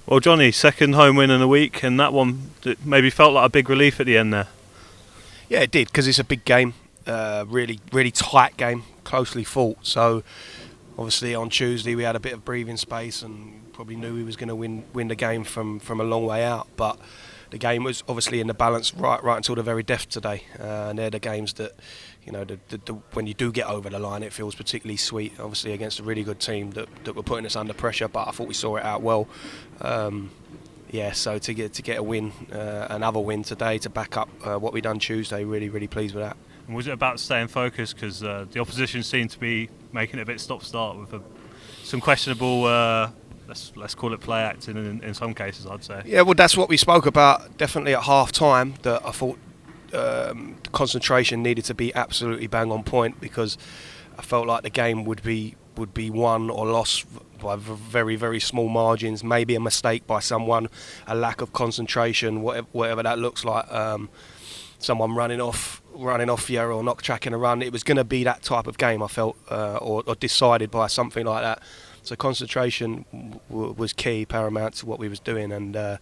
Well, Johnny, second home win in a week, and that one maybe felt like a big relief at the end there. Yeah, it did, because it's a big game, really tight game, closely fought. So obviously on Tuesday we had a bit of breathing space and probably knew we was going to win the game from a long way out. But the game was obviously in the balance right until the very death today. And they're the games that, when you do get over the line, it feels particularly sweet. Obviously against a really good team that were putting us under pressure, but I thought we saw it out well. So to get a win, another win today to back up what we done Tuesday, really pleased with that. And was it about staying focused? Because the opposition seemed to be making it a bit stop-start with some questionable, let's call it play acting in some cases, I'd say. Yeah, well, that's what we spoke about definitely at half-time, that I thought the concentration needed to be absolutely bang on point, because I felt like the game would be won or lost by very small margins, maybe a mistake by someone, a lack of concentration, whatever that looks like, someone running off you or not tracking a run. It was going to be that type of game, I felt, or decided by something like that. So concentration was key, paramount to what we was doing, and I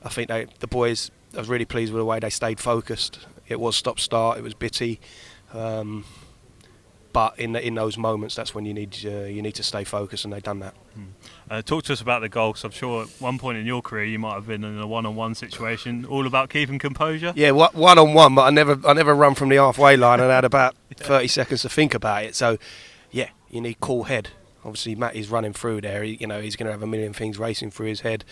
think the boys, I was really pleased with the way they stayed focused. It was stop-start, it was bitty, but in those moments, that's when you need to stay focused, and they've done that. Talk to us about the goal, because I'm sure at one point in your career you might have been in a one-on-one situation, all about keeping composure. Yeah, one-on-one, but I never run from the halfway line, and I had about 30 seconds to think about it. So, yeah, you need cool head. Obviously, Matty's running through there. He's going to have a million things racing through his head.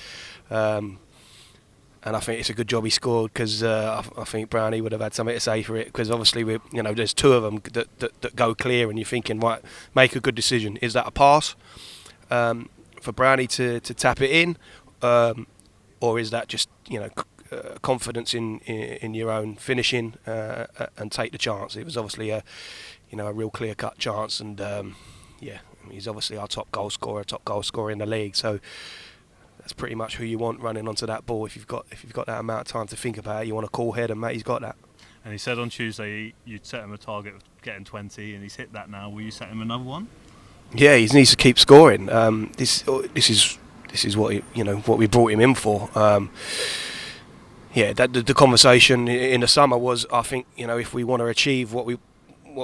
And I think it's a good job he scored, because I think Brownie would have had something to say for it, because obviously there's two of them that go clear, and you're thinking, right, make a good decision. Is that a pass for Brownie to tap it in, or is that just confidence in your own finishing and take the chance? It was obviously a real clear cut chance, and he's obviously our top goal scorer in the league. So that's pretty much who you want running onto that ball. If you've got that amount of time to think about it, you want a cool head, and Matty's got that. And he said on Tuesday you'd set him a target of getting 20, and he's hit that now. Will you set him another one? Yeah, he needs to keep scoring. This is what we brought him in for. The conversation in the summer was, I think, if we want to achieve what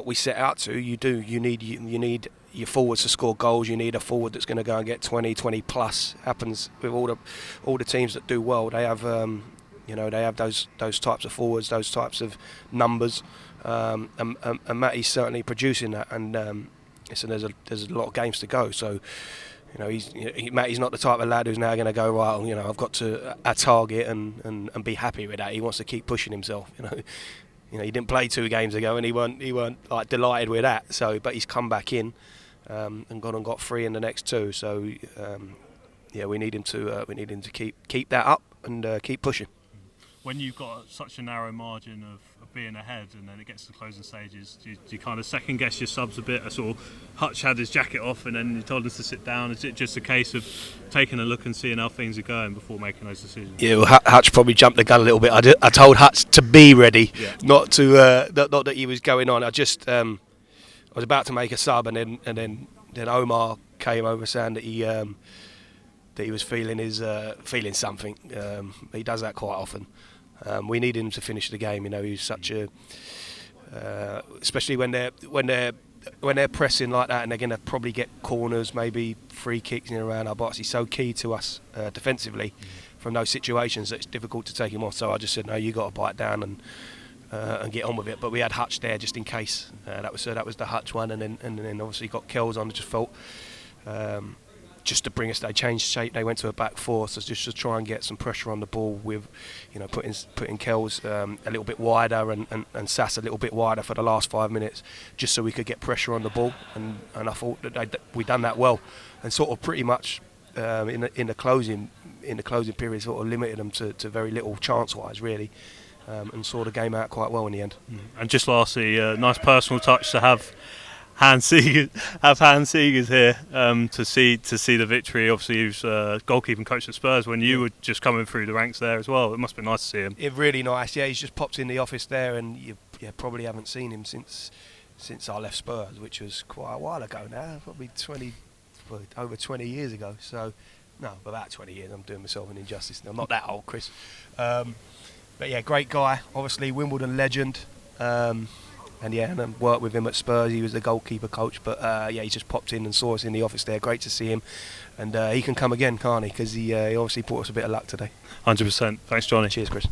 we set out to, you need your forwards to score goals. You need a forward that's going to go and get 20 plus. Happens with all the teams that do well. They have they have those types of forwards, those types of numbers, and Matty's certainly producing that. And so there's a lot of games to go. So Matty's not the type of lad who's now going to go, right, I've got to a target and be happy with that. He wants to keep pushing himself. He didn't play 2 games ago, and he weren't like delighted with that. So, but he's come back in and got 3 in the next 2. So, we need him to keep that up and keep pushing. When you've got such a narrow margin of being ahead, and then it gets to the closing stages, do you kind of second guess your subs a bit? I saw Hutch had his jacket off, and then he told us to sit down. Is it just a case of taking a look and seeing how things are going before making those decisions? Yeah, well, Hutch probably jumped the gun a little bit. I told Hutch to be ready, not that he was going on. I was about to make a sub, and then Omar came over saying that he was feeling something. He does that quite often. We need him to finish the game. He's such a, especially when they're pressing like that, and they're going to probably get corners, maybe free kicks in and around our box. He's so key to us defensively from those situations that it's difficult to take him off. So I just said, no, you got to bite down and get on with it. But we had Hutch there just in case. That was the Hutch one, and then obviously got Kells on. I just felt. Just to bring us, they changed shape. They went to a back 4, so just to try and get some pressure on the ball with, putting Kells a little bit wider and Sass a little bit wider for the last 5 minutes, just so we could get pressure on the ball. And I thought that we done that well, and sort of pretty much in the closing period, sort of limited them to very little chance-wise, really, and saw the game out quite well in the end. And just lastly, nice personal touch to have Hans Seegers here to see the victory. Obviously, he was goalkeeping coach at Spurs when you were just coming through the ranks there as well. It must be nice to see him. Really nice. Yeah, he's just popped in the office there, and you probably haven't seen him since I left Spurs, which was quite a while ago now, probably over 20 years ago. So No, about 20 years. I'm doing myself an injustice. I'm not that old, Chris. But yeah, great guy. Obviously, Wimbledon legend. And worked with him at Spurs. He was the goalkeeper coach. But he just popped in and saw us in the office there. Great to see him. And he can come again, can't he? Because he obviously brought us a bit of luck today. 100%. Thanks, Johnny. Cheers, Chris.